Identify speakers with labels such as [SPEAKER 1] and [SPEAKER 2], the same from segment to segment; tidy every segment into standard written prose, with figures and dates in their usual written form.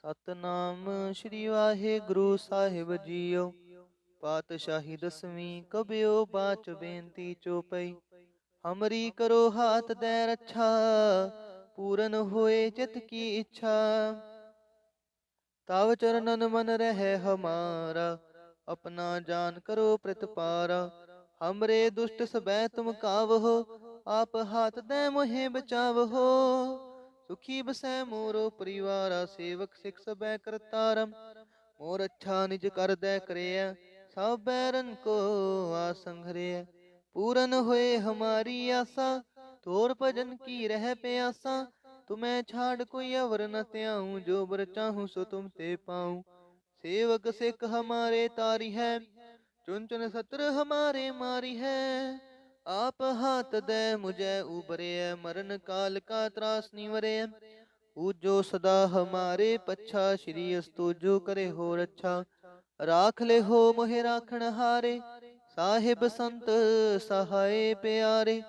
[SPEAKER 1] ਸਤਨਾਮ ਸ੍ਰੀ ਵਾਹਿਗੁਰੂ ਸਾਹਿਬ JIO. ਪਾਤਸ਼ਾਹੀ ਦਸਵੀਂ ਕਬਿਓ ਬਾਚ ਬੇਨਤੀ ਚੋਪਈ। ਹਮਰੀ ਕਰੋ ਹਾਥ ਦੈ ਰੱਛਾ, ਪੂਰਨ ਹੋਏ ਚਿਤ ਕੀ ਇੱਛਾ। ਤਵ ਚਰਨਨ ਮਨ ਰਹਿ ਹਮਾਰਾ, अपना जान करो प्रतिपारा। हमरे दुष्ट सबै तुम कावहो, आप हाथ दे मोहे बचावहो। सुखी बसै मोरो परिवारा, सेवक सिख सबै करतारम। मोर अच्छा निज कर दै करिया, सब बैरन को आसंघरिया। पूरन होए हमारी आसा, तोर भजन की रह प्यासा। तुम्हें छाड़ कोई अवर न त्याऊं, जो बर चाहूं सो तुम ते पाऊं। सेवक सिख हमारे तारी है, चुन चुन सत्र हमारे मारी है। आप हाथ दे मुझे उबरे, मरण काल का त्रास निवरे। पूजो सदा हमारे पच्छा, श्री अस्तु जो करे हो रच्छा। राख ले हो मोहे राखण हारे, साहिब संत सहाय प्यारे।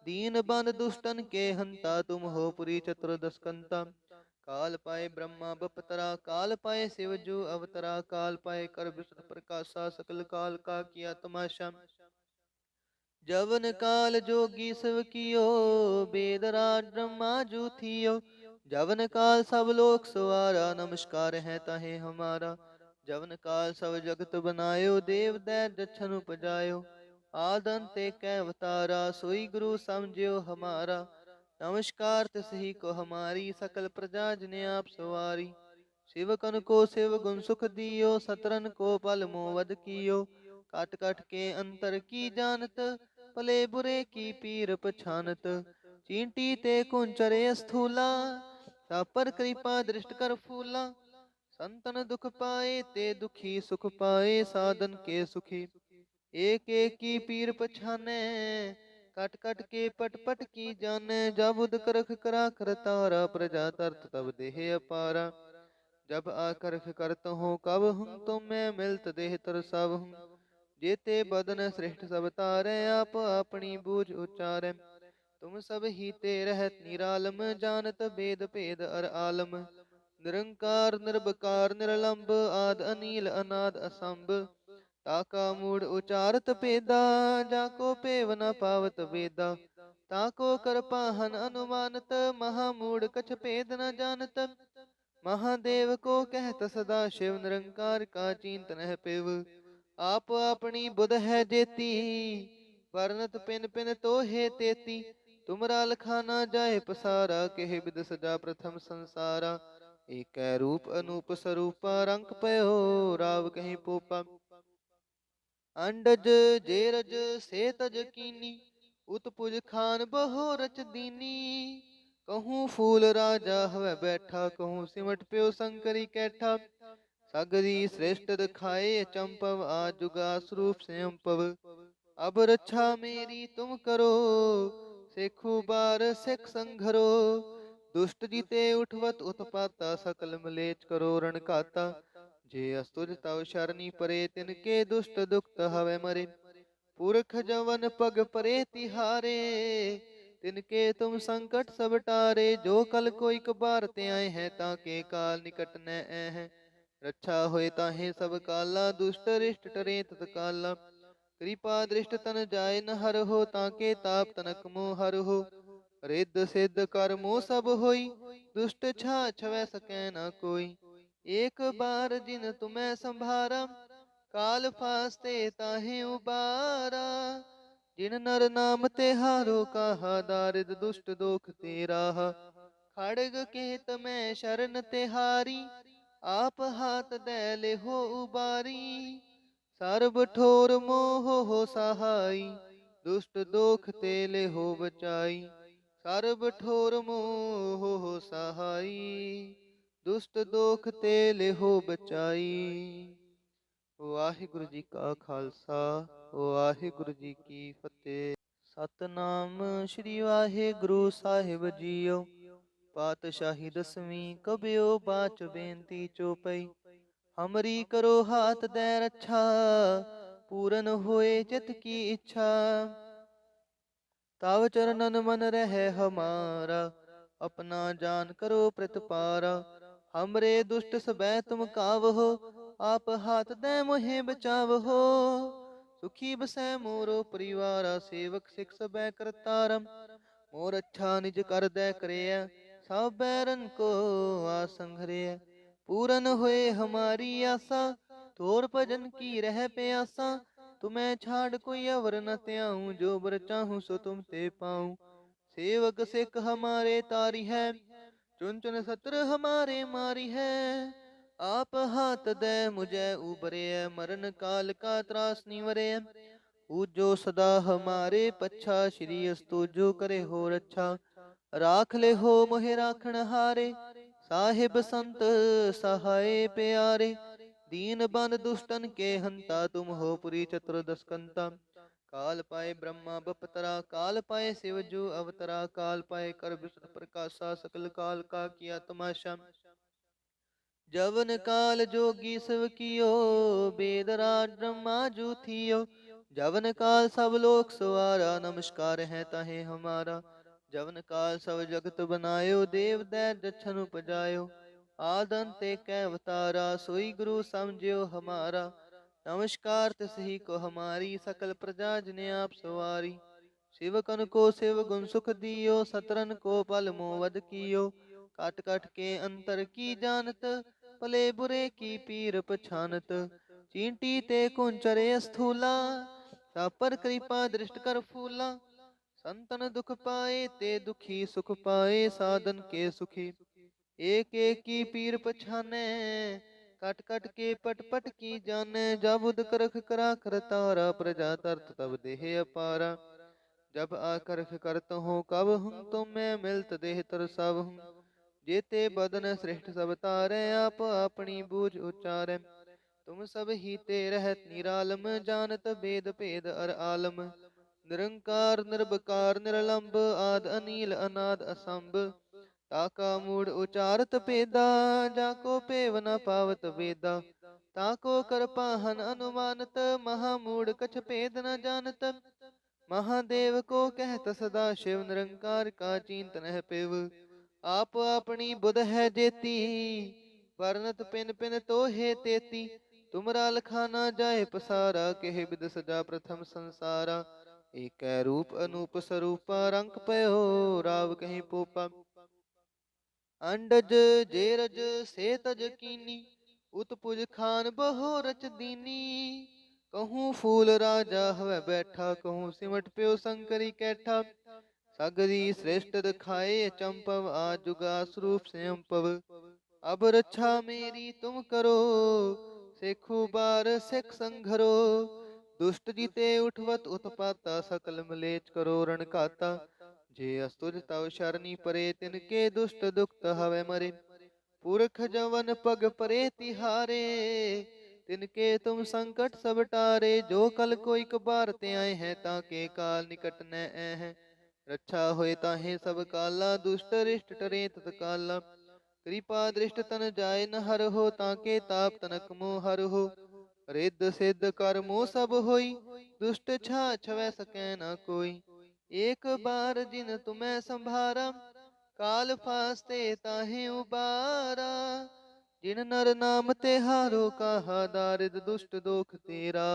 [SPEAKER 1] दीन बंद दुष्टन के हंता, तुम हो पुरी चतुर्दश कंता। काल पाए ब्रह्मा बपतरा, काल पाए शिव जो अवतरा। काल पाए कर विष्णु प्रकाशा, सकल काल का किया तमाशा। जवन काल जोगी शिव कियो, बेदराज ब्रह्मा जू थियो। जवन काल सब लोक सवारा, नमस्कार है ताहे हमारा। जवन काल सब जगत बनायो, देव दैत दक्षन उपजायो। आदंत एक अवतारा, सोई गुरु समझियो हमारा। नमस्कार तिसही को हमारी, सकल प्रजा जिने आप सवारी। शिवकन को शिव गुण सुख दियो, सतरन को पल मोवद कियो। काट काट के अंतर की जानत, भले बुरे की पीर पछानत। चींटी ते कुंचरे स्थूला, सापर कृपा दृष्ट कर फूला। संतन दुख पाए ते दुखी, सुख पाए साधन के सुखी। एक एक की पीर पछाने, कट कट के पट पट की जाने। जब उद करख करा कर तारा, प्रजा तरत तब देह अपारा। जब आकर्ष करत हो कब हूँ, तुम मैं मिलत देह तर सब हूँ। जेते बदन श्रेष्ठ सब तारे, आप अपनी बूझ उचारे। तुम सब ही ते रहत निरालम, जानत भेद भेद अर आलम। निरंकार निर्भकार निरलंब, आद अनील अनाद असंभ। ताका मूड उचारत पेदा, जाको पेव न पावत वेदा। ताको कर पाहन अनुमानत, महामूड कछ भेद न जानत। महादेव को कहत सदा शिव, निरंकार का चिंतन है पिव। आप अपनी बुध है जेती, वर्णत पिन पिन तो हे तेती। तुमरा लखाना जाए पसारा, केह विद सजा प्रथम संसारा। एक रूप अनूप स्वरूपा, रंग पयो राव कहीं पोपा। अंडज जेरज से तज कीनी, उत्पुज खान बहो रच दीनी। कहूँ फूल राजा हवे बैठा, कहूँ सिमट प्यो शंकरी कैठा। सगरी श्रेष्ठ दिखाए चंपव, आज जुगा स्वरूप स्वयंपव। अब रक्षा मेरी तुम करो, सेखु बार सिख संघरो। दुष्ट जीते उठवत उत्पाता, सकल मलेच करो रण खाता। जे अस्तुज तव शरणी परे, तिनके दुष्ट दुखत हवे मरे। पुरख जवन पग परे तिहारे, तिनके तुम संकट सब टारे। जो कल कोई कबार ते आए हैं, ताके काल निकट न ऐ हैं। रक्षा होए ताहे सब काला, दुष्ट रिष्ट टरे तत्काला। कृपा दृष्ट तन जाय न हर हो, ताके ताप तनक मोह हर हो। रिद्ध सिद्ध कर्मो सब होई, दुष्ट छा छवै सकै न कोई। एक बार जिन तुम्हें संभारा, काल फास्ते ताहे उबारा। जिन नर नाम ते हारो कहा, दारिद दुष्ट दोख तेरा। खड़ग केत में शरण तिहारी, आप हाथ दे ले हो उबारी। सर्ब ठोर मोह हो सहाई, दुष्ट दोख ते ले हो बचाई। सर्ब ठोर मोह हो सहाई, दुष्ट दोख ते ले हो बचाई। वाहिगुरु जी का खालसा, वाहिगुरु जी की फतेह। सतनाम श्री वाहिगुरु साहिब जीओ। पातशाही दसवीं कबियो बाच बेनती चोपई। हमरी करो हाथ दे रच्छा, पूरन होए चित की इच्छा। तव चरणन मन रहे हमारा, अपना जान करो प्रतिपारा। हमरे दुष्ट सबै तुम कावहो, आप हाथ दे मोहे बचावहो। सुखी बसै मोरो परिवारा, सेवक सिख सबै करतारम। मोर अच्छा निज कर दै करैया, सब बैरन को आसंघरेया। पूरन होए हमारी आशा, तोर भजन की रह प्यासा। तुम्हें छाड़ कोई अवर न त्याऊं, जो बर चाहूं सो तुम ते पाऊं। सेवक सिख हमारे तारी है, चुन चुन सत्र हमारे मारी है। आप हाथ दे मुझे उबरे, मरण काल का त्रास निवरे। पूजो सदा हमारे पच्छा, श्री अस्तु जो करे हो रक्षा। राख ले हो मोहे राखण हारे, साहिब संत सहाय प्यारे। दीन बंद दुष्टन के हंता, तुम हो पुरी चतुर्दश कंता। काल पाए ब्रह्मा बपतरा, काल पाए शिव जो अवतरा। काल पाए कर विष्णु प्रकाशा, सकल काल का किया तमाशा। जवन काल जोगी शिव कियो, बेदराज ब्रह्मा जू थियो। जवन काल सब लोक सवारा, नमस्कार है ताहे हमारा। जवन काल सब जगत बनायो, देव दैत दक्षन उपजायो। आदंत एक अवतारा, सोई गुरु समझियो हमारा। नमस्कार तिसही को हमारी, सकल प्रजा जिने आप सवारी। शिवकन को शिव गुण सुख दियो, सतरन को पल मोवद कियो। काट काट के अंतर की जानत, भले बुरे की पीर पछानत। चींटी ते कुंचरे स्थूला, सब पर कृपा दृष्ट कर फूला। संतन दुख पाए ते दुखी, सुख पाए साधन के सुखी। एक एक की पीर पछाने, कट कट के पट पट की जाने। जब उद करख करा कर तारा, प्रजा तरत तब देह अपारा। जब आकर्ष करत हो कब हूँ, तुम मैं मिलत देह तर सब हूँ। जेते बदन श्रेष्ठ सब तारे, आप अपनी बूझ उच्चारे। तुम सब ही ते रहत निरालम, जानत भेद भेद अर आलम। निरंकार निर्भकार निरलंब, आद अनील अनाद असंभ। ताका मूड उचारत पेदा, जाको पेव न पावत वेदा। ताको कर पाहन अनुमानत, महामूड कछ भेद न जानत। महादेव को कहत सदा शिव, निरंकार का चिंतन है पिव। आप अपनी बुध है जेती, वर्णत पिन पिन तो हे तेती। तुमरा लखाना जाए पसारा, केह विद सजा प्रथम संसारा। एक रूप अनूप स्वरूपा, रंक पयो राव कहीं पोपा। अंडज जेरज से तज कीनी, उत्पुज खान बहो रच दीनी। कहूँ फूल राजा हवै बैठा, कहूँ सिमट प्यो शंकरी कैठा। सगरी श्रेष्ठ दिखाए चंपव, आजुगा स्वरूप स्वयंपव। अब रक्षा मेरी तुम करो, सेखु बार सिख संघरो। दुष्ट जीते उठवत उत्पाता, सकल मलेच करो रण खाता। जे अस्तुज तव शरणी परे, तिनके दुष्ट दुखत हवे मरे। पुरख जवन पग परे तिहारे, तिनके तुम संकट सब टारे। जो कल कोई कबार ते आए हैं, ताके काल निकट न हैं। रक्षा होए ताहे सब काला, दुष्ट रिष्ट टरे तत्काला। कृपा दृष्ट तन जाय न हर हो, ताके ताप तनक मोह हर हो। रिद्ध सिद्ध कर्मो सब होई, दुष्ट छा छवै सकै न कोई। एक बार जिन तुम्हें संभारा, काल फास्ते ताहे उबारा। जिन नर नाम ते हारो कहा, दारिद दुष्ट दोख तेरा।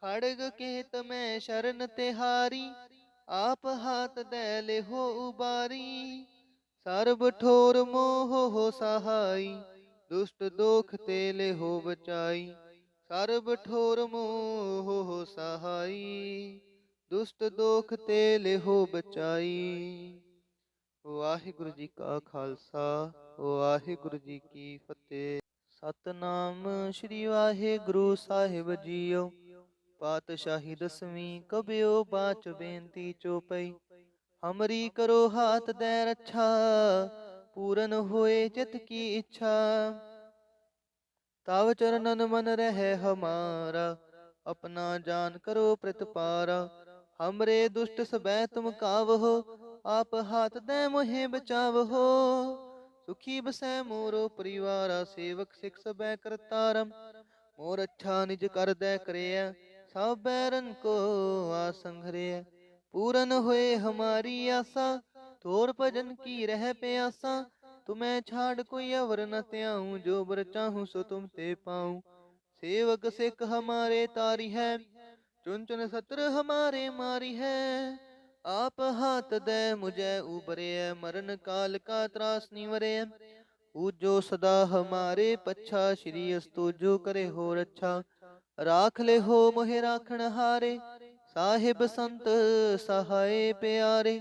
[SPEAKER 1] खड़ग केत में शरण तिहारी, आप हाथ दे ले हो उबारी। सर्ब ठोर मोह हो सहाई, दुष्ट दोख ते ले हो बचाई। सर्ब ठोर मोह हो सहाई, दुष्ट दोख ते ले हो बचाई। वाहिगुरु जी का खालसा, वाहिगुरु जी की फतेह। सतनाम श्री वाहिगुरु साहिब जीओ। पातशाही दसवीं कबियो बाच बेनती चौपई। हमरी करो हाथ दे रक्षा, पूरन होए चित की इच्छा। ताव चरणन मन रहे हमारा, अपना जान करो प्रतिपारा। हमरे दुष्ट सबै तुम कावहो, आप हाथ दे मोहे बचावहो। सुखी बसै मोरो परिवारा, सेवक सिख सबै करतारम। मोर अच्छा निज कर दै करैया, सब बैरन को आसंघरेया। पूरन होए हमारी आशा, तोर भजन की रह प्यासा। तुम्हें छाड़ कोई अवर न त्याऊं, जो बर चाहूं सो तुम ते पाऊं। सेवक सिख हमारे तारी है, चुन चुन सत्र हमारे मारी है। आप हाथ दे मुझे उबरे, मरण काल का त्रास निवरे। पूजो सदा हमारे पच्छा, श्री अस्तु जो करे हो रच्छा। राख ले हो मोहे राखण हारे, साहिब संत सहाय प्यारे।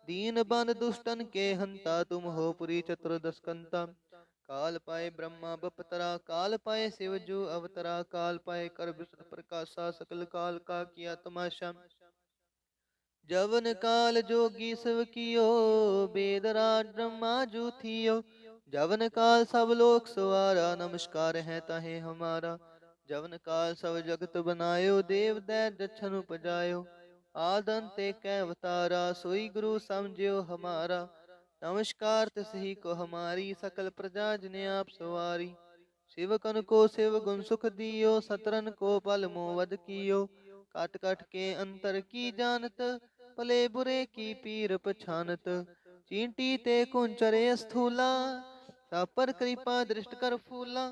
[SPEAKER 1] दीन बन दुष्टन के हंता, तुम हो पुरी चतुर्दश कंता। काल पाए ब्रह्मा बपतरा, काल पाए शिव जो अवतरा। काल पाए कर विष्णु प्रकाशा, सकल काल का किया तमाशा। जवन काल जोगी सब कियो, बेदराज ब्रह्मा जू थियो। जवन काल सब लोक सवारा, नमस्कार है ताहे हमारा। जवन काल सब जगत बनायो, देव दैत दक्षन उपजायो। आदंत एक अवतारा, सोई गुरु समझियो हमारा। नमस्कार तिसही को हमारी, सकल प्रजा जिने आप सवारी। शिव कन को शिव गुण सुख दियो, सतरन को पल मोवद कियो। काट काट के अंतर की जानत, भले बुरे की पीर पछानत। चींटी ते कुंचरे स्थूला, सापर कृपा दृष्ट कर फूला।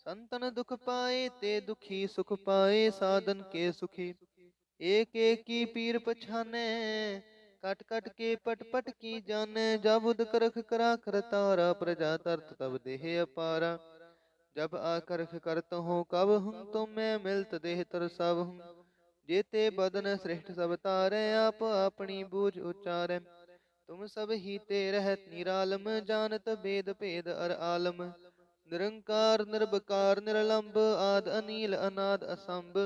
[SPEAKER 1] संतन दुख पाए ते दुखी, सुख पाए साधन के सुखी। एक एक की पीर पछाने, कट कट के पट पट की जाने। जब उद करख करा कर तारा, प्रजा तरत तब देह अपारा। जब आकर्ष करत हो कब हूँ, तुम मैं मिलत देह तर सब हूँ। जेते बदन श्रेष्ठ सब तारे, आप अपनी बूझ उच्चारे। तुम सब ही ते रहत निरालम, जानत भेद भेद अर आलम। निरंकार निर्भकार निरलंब, आद अनील अनाद असंभ।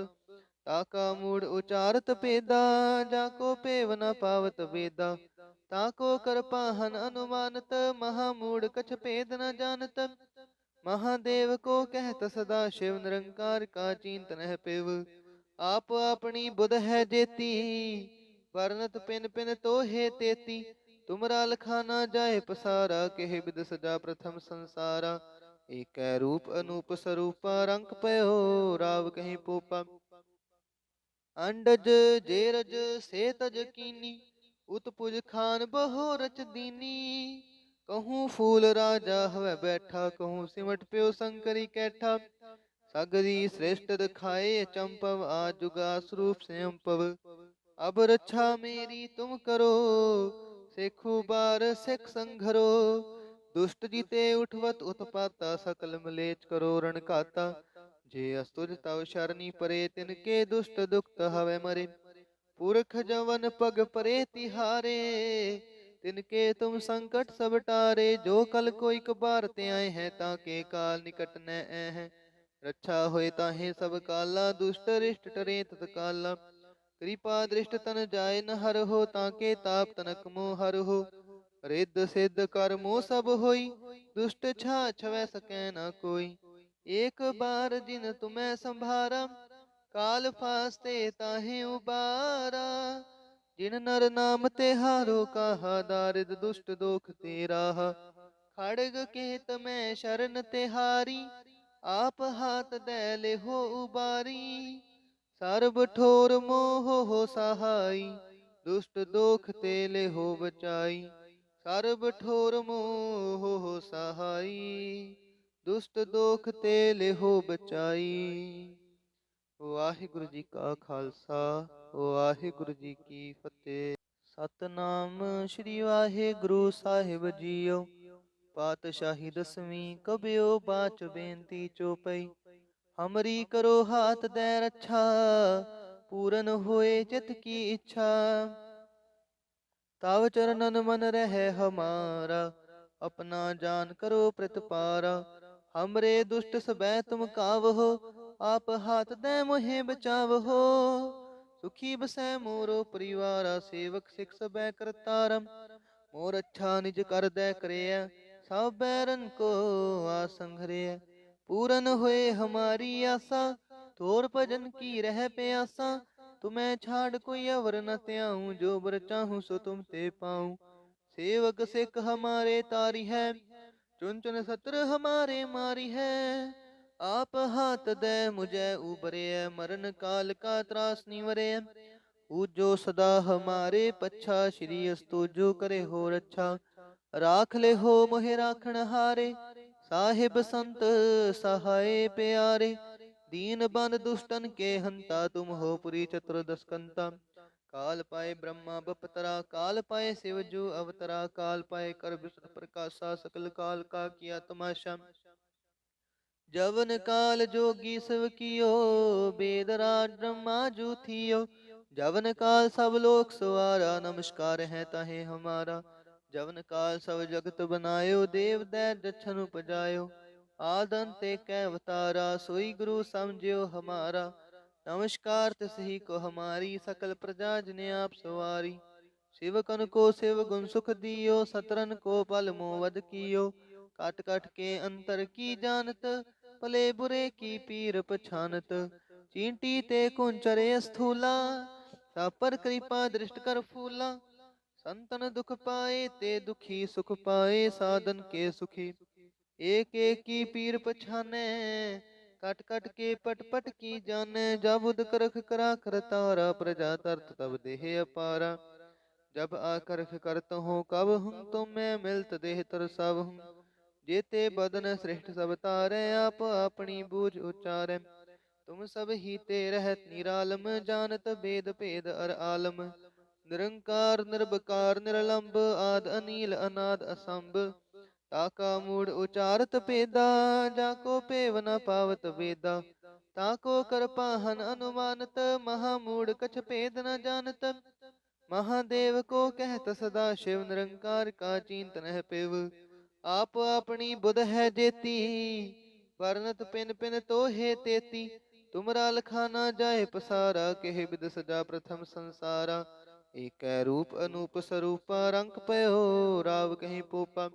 [SPEAKER 1] ताका मूड उचारत पेदा, जाको पेव न पावत वेदा। ताको कर पाहन अनुमानत, महामूड कछ भेद न जानत। महादेव को कहत सदा शिव, निरंकार का चिंतन है पिव। आप अपनी बुध है जेती, वर्णत पिन पिन तो हे तेती। तुमरा लखाना जाए पसारा, केह विद सजा प्रथम संसारा। एक रूप अनूप स्वरूपा, रंक पयो राव कहीं पोपा। अंडज जेरज से तज कीनी, उत्पुज खान बहो रच दीनी। कहूँ फूल राजा हवे बैठा, कहूँ सिमट प्यो शंकरी कैठा। सगरी श्रेष्ठ दिखाए चंपव, आजुगा स्वरूप स्वयंपव। अब रक्षा मेरी तुम करो, सेखु बार सिख संघरो। दुष्ट जीते उठवत उत्पाता, सकल मलेच करो रण खाता। जे अस्तुज तव शरणी परे, तिनके दुष्ट दुखत हवे मरे। पुरख जवन पग परे तिहारे, तिनके तुम संकट सब टारे। जो कल कोई कबार ते आए हैं, ताके काल निकट न ऐ हैं। रक्षा होए ताहे सब काला, दुष्ट रिष्ट टरे तत्काला। कृपा दृष्ट तन जाय न हर हो, ताके ताप तनक मोह हर हो। रिद्ध सिद्ध कर्मो सब होई, दुष्ट छा छवै सकै न कोई। एक बार जिन तुम्हें संभारा, काल फास्ते ताहे उबारा। जिन नर नाम ते हारो कहा, दारिद दुष्ट दोख तेरा। खड़ग केत में शरण तेहारी, आप हाथ दे ले हो उबारी। सर्ब ठोर मोह हो सहाई, दुष्ट दोख ते ले हो बचाई। सर्ब ठोर मोह हो सहाई, दुष्ट दोख ते ले हो बचाई। वाहिगुरु जी का खालसा, वाहिगुरु जी की फतेह। सतनाम श्री वाहिगुरु साहिब जीओ। पातशाही दसवीं कबियो बाच बेनती चौपई। हमरी करो हाथ दे रक्षा, पूरन होए चित की इच्छा। ताव चरणन मन रहे हमारा, अपना जान करो प्रतिपारा। हमरे दुष्ट सबै तुम कावहो, आप हाथ दे मोहे बचावहो। सुखी बसै मोरो परिवारा, सेवक सिख सबै करतारम। मोर अच्छा निज कर दे करेया, सब बैरन को आसंघरेया। पूरन होए हमारी आशा, तोर भजन की रह प्यासा। तुम्हें छाड़ कोई अवर न त्याऊं, जो बर चाहूं सो तुम ते पाऊं। सेवक सिख हमारे तारी है, चुन चुन सत्र हमारे मारी है। आप हाथ दे मुझे उबरे, मरण काल का त्रास निवरे। पूजो सदा हमारे पच्छा, श्री अस्तु जो करे हो रच्छा। राख ले हो मोहे राखण हारे, साहिब संत सहाय प्यारे। दीन बंद दुष्टन के हंता, तुम हो पुरी चतुर्दश कंता। काल पाए ब्रह्मा बपतरा, काल पाए शिव जो अवतरा। काल पाए कर विष्णु प्रकाशा, सकल काल का किया तमाशा। जवन काल जोगी शिव कियो, बेदराज ब्रह्मा जू थियो। जवन काल सब लोक सवारा, नमस्कार है ताहे हमारा। जवन काल सब जगत बनायो, देव दैत दक्षन उपजायो। आदंत एक अवतारा, सोई गुरु समझियो हमारा। नमस्कार तिसही को हमारी, सकल प्रजा जिने आप सवारी। शिवकन को शिव गुण सुख दियो, सतरन को पल मोवद कियो। काट काट के अंतर की जानत, भले बुरे की पीर पछानत। चींटी ते कुंचरे स्थूला, सब पर कृपा दृष्ट कर फूला। संतन दुख पाए ते दुखी, सुख पाए साधन के सुखी। एक एक की पीर पछाने, कट कट के पट पट की जाने। जब उद करख करा करतारा, प्रजा तरत तब देह अपारा। जब आकर्ष करत हो कब हूँ, तुम मैं मिलत देह तर सब हूँ। जेते बदन श्रेष्ठ सब तारे, आप अपनी बूझ उच्चारे। तुम सब ही ते रहत निरालम, जानत वेद भेद अर आलम। निरंकार निर्भकार निरलंब, आद अनील अनाद असंभ। ताका मूढ़ उचारत पेदा, जाको पेव न पावत वेदा। ताको कर पाहन अनुमानत, महामूढ़ कछ भेद न जानत। महादेव को कहत सदा शिव, निरंकार का चिंत नह पेव। आप अपनी बुध है जेती, वर्णत पिन पिन तो हे तेती। तुमरा लखाना जाए पसारा, केह विद सजा प्रथम संसारा। एक रूप अनूप स्वरूपा, रंक पयो राव कहीं पोपा।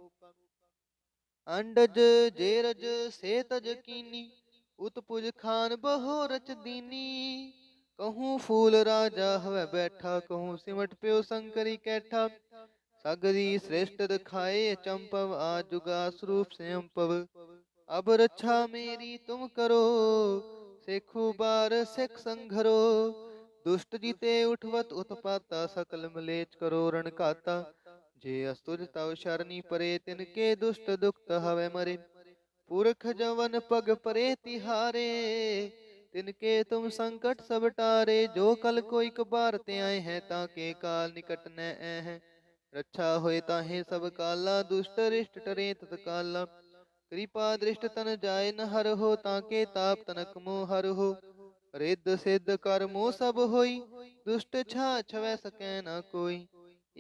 [SPEAKER 1] अंडज जेरज से तज कीनी, उत्पुज खान बहो रच दीनी। कहूँ फूल राजा हवै बैठा, कहूँ सिमट प्यो शंकरी कैठा। सगरी श्रेष्ठ दिखाए चंपव, आज जुगा स्वरूप स्वयंपव। अब रक्षा मेरी तुम करो, सेखु बार सिख संघरो। दुष्ट जीते उठवत उत्पाता, सकल मलेच करो रण खाता। जे अस्तुज तव शरणी परे, तिनके दुष्ट दुखत हवे मरे। पुरख जवन पग परे तिहारे, तिनके तुम संकट सब टारे। जो कल कोई कबार ते आए हैं, ताके काल निकट न हैं। रक्षा होए ताहे सब काला, दुष्ट रिष्ट टरे तत्काला। कृपा दृष्ट तन जाय न हर हो, ताके ताप तनक मोह हर हो। रिद्ध सिद्ध कर्मो सब होई, दुष्ट छा छवै सकै न कोई।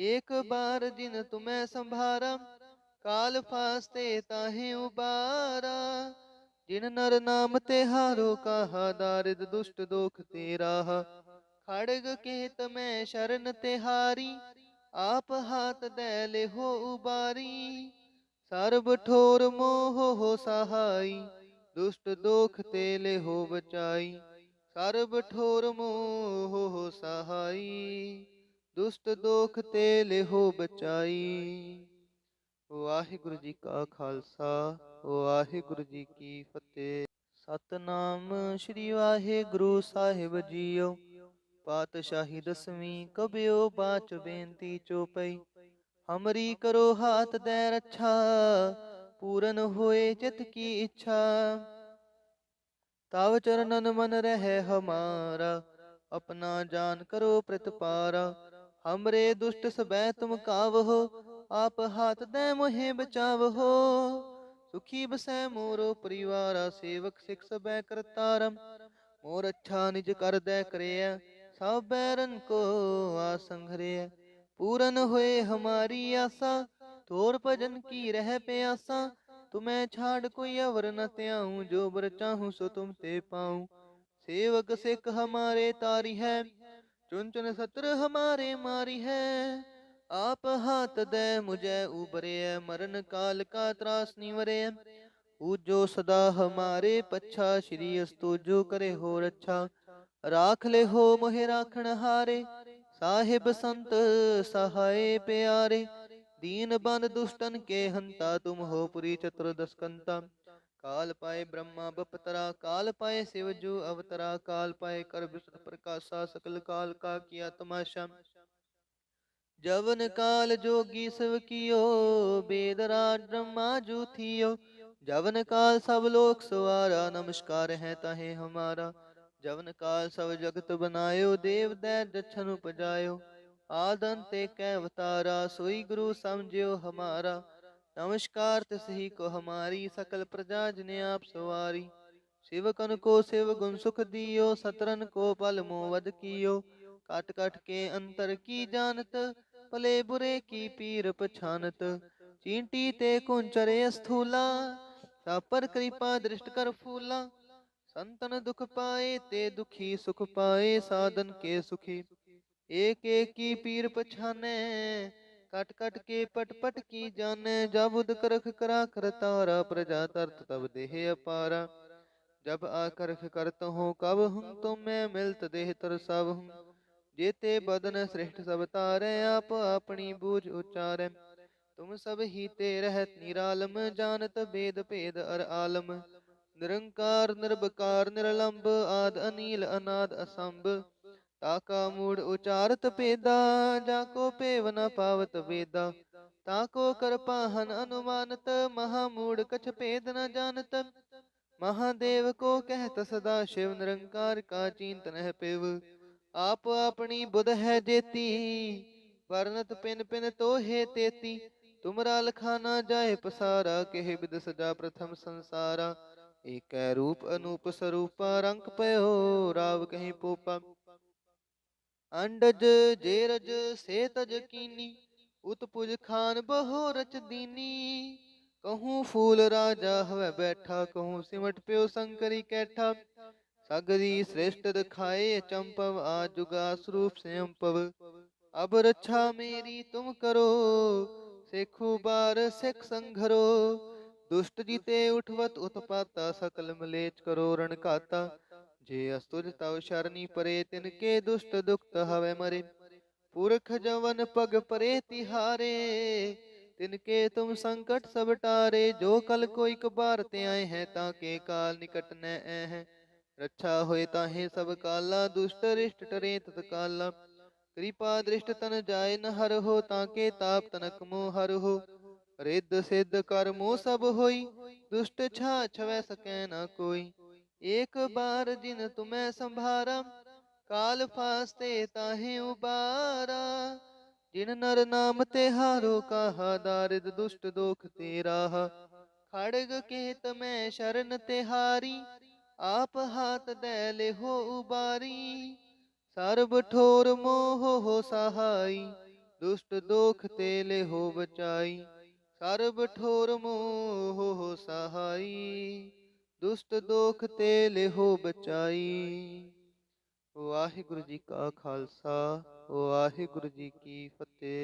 [SPEAKER 1] एक बार जिन तुम्हें संभारा, काल फास्ते ताहे उबारा। जिन नर नाम ते हारो कहा, दारिद दुष्ट दोख तेरा। खड़ग केत में शरण तिहारी, आप हाथ दे ले हो उबारी। सर्ब ठोर मोह हो सहाई, दुष्ट दोख ते ले हो बचाई। सर्ब ठोर मोह हो सहाई, दुष्ट दोख ते ले हो बचाई। वाहिगुरु जी का खालसा, वाहिगुरु जी की फतेह। सतनाम श्री वाहिगुरु साहिब जीओ। पातशाही दसवीं कबियो बाच बेनती चौपई। हमरी करो हाथ दे रक्षा, पूरन होए चित की इच्छा। ताव चरणन मन रहे हमारा, अपना जान करो प्रतिपारा। हमरे दुष्ट सबै तुम कावहो, आप हाथ दे मोहे बचावहो। सुखी बसै मोरो परिवारा, सेवक सिख सबै करतारम। मोर अच्छा निज कर दे करया, सब बैरन को आसंघरया। पूरन होए हमारी आशा, तोर भजन की रह प्यासा। तुम्हें छाड़ कोई अवर न त्याऊं, जो बर चाहूं सो तुम ते पाऊं। सेवक सिख हमारे तारी है, चुन चुन सत्र हमारे मारी है। आप हाथ दे मुझे उबरे, मरण काल का त्रास निवरे। पूजो सदा हमारे पच्छा, श्री अस्तु जो करे हो रक्षा। राख ले हो मोहे राखण हारे, साहिब संत सहाय प्यारे। दीन बंद दुष्टन के हंता, तुम हो पुरी चतुर्दश कंता। काल पाए ब्रह्मा बपतरा, काल पाए शिव जो अवतरा। काल पाए कर विष्णु प्रकाशा, सकल काल का किया तमाशा। जवन काल जोगी शिव कियो, वेद राज ब्रह्मा जू थियो। जवन काल सब लोक सवारा, नमस्कार है तहे हमारा। जवन काल सब जगत बनायो, देव दैत दक्षन उपजायो। आद अंत एक अवतारा, सोई गुरु समझियो हमारा। नमस्कार तिसही को हमारी, सकल प्रजा जिने आप सवारी। शिव कन को शिव गुण सुख दियो, सतरन को पल मोवद कियो। काट काट के अंतर की जानत, भले बुरे की पीर पछानत। चींटी ते कुंचरे स्थूला, सब पर कृपा दृष्ट कर फूला। संतन दुख पाए ते दुखी, सुख पाए साधन के सुखी। एक एक की पीर पछाने, कट कट के पट पट की जाने। जब उद करख करा कर तारा, प्रजा तरत तब देह अपारा। जब आकर्ष करत हो कब हम, तुम मैं मिलत देह तर सब हम। जेते बदन श्रेष्ठ सब तारे, आप अपनी बूझ उच्चारे। तुम सब ही ते रहत निरालम, जानत वेद भेद अर आलम। निरंकार निर्भकार निरलंब, आद अनील अनाद असंभ। ताका मूड उचारत पेदा, जाको पेव न पावत वेदा। ताको कर पाहन अनुमानत, महामूड कछ भेद न जानत। महादेव को कहत सदा शिव, निरंकार का चिंतन है पिव। आप अपनी बुध है जेती, वर्णत पिन पिन तो हे तेती। तुमरा लखाना जाए पसारा, केह विद सजा प्रथम संसारा। एक रूप अनूप स्वरूपा, रंग पयो राव कहीं पोपा। अंडज जेरज से तज कीनी, उत्पुज खान बहो रच दीनी। कहूँ फूल राजा हवे बैठा, कहूँ सिमट प्यो शंकरी कैठा। सगरी श्रेष्ठ दिखाए चंपव, आजुगा स्वरूप स्वयंपव। अब रक्षा मेरी तुम करो, सेखु बार सिख संघरो। दुष्ट जीते उठवत उत्पाता, सकल मलेच करो रण खाता। जे अस्तुज तव शरणी परे, तिनके दुष्ट दुखत हवे मरे। पुरख जवन पग परे तिहारे, तिनके तुम संकट सब टारे। जो कल कोई कबार ते आए हैं, ताके काल निकट न ऐ हैं। रक्षा होए ताहे सब काला, दुष्ट रिष्ट टरे तत्काला। कृपा दृष्ट तन जाय न हर हो, ताके ताप तनक मोह हर हो। रिद्ध सिद्ध कर्मो सब होई, दुष्ट छा छवै सकै न कोई। एक बार जिन तुम्हें संभारा, काल फास्ते ताहे उबारा। जिन नर नाम ते हारो कहा, दारिद दुष्ट दोख ते राहा। खड़ग केत में शरण तिहारी, आप हाथ दे ले हो उबारी। सर्ब ठोर मोह हो सहाई, दुष्ट दोख ते ले हो बचाई। सर्ब ठोर मोह हो सहाई, दुष्ट दोख ते ले हो बचाई। ਵਾਹਿਗੁਰੂ ਜੀ ਕਾ ਖਾਲਸਾ, ਵਾਹਿਗੁਰੂ ਜੀ ਕੀ ਫਤਿਹ।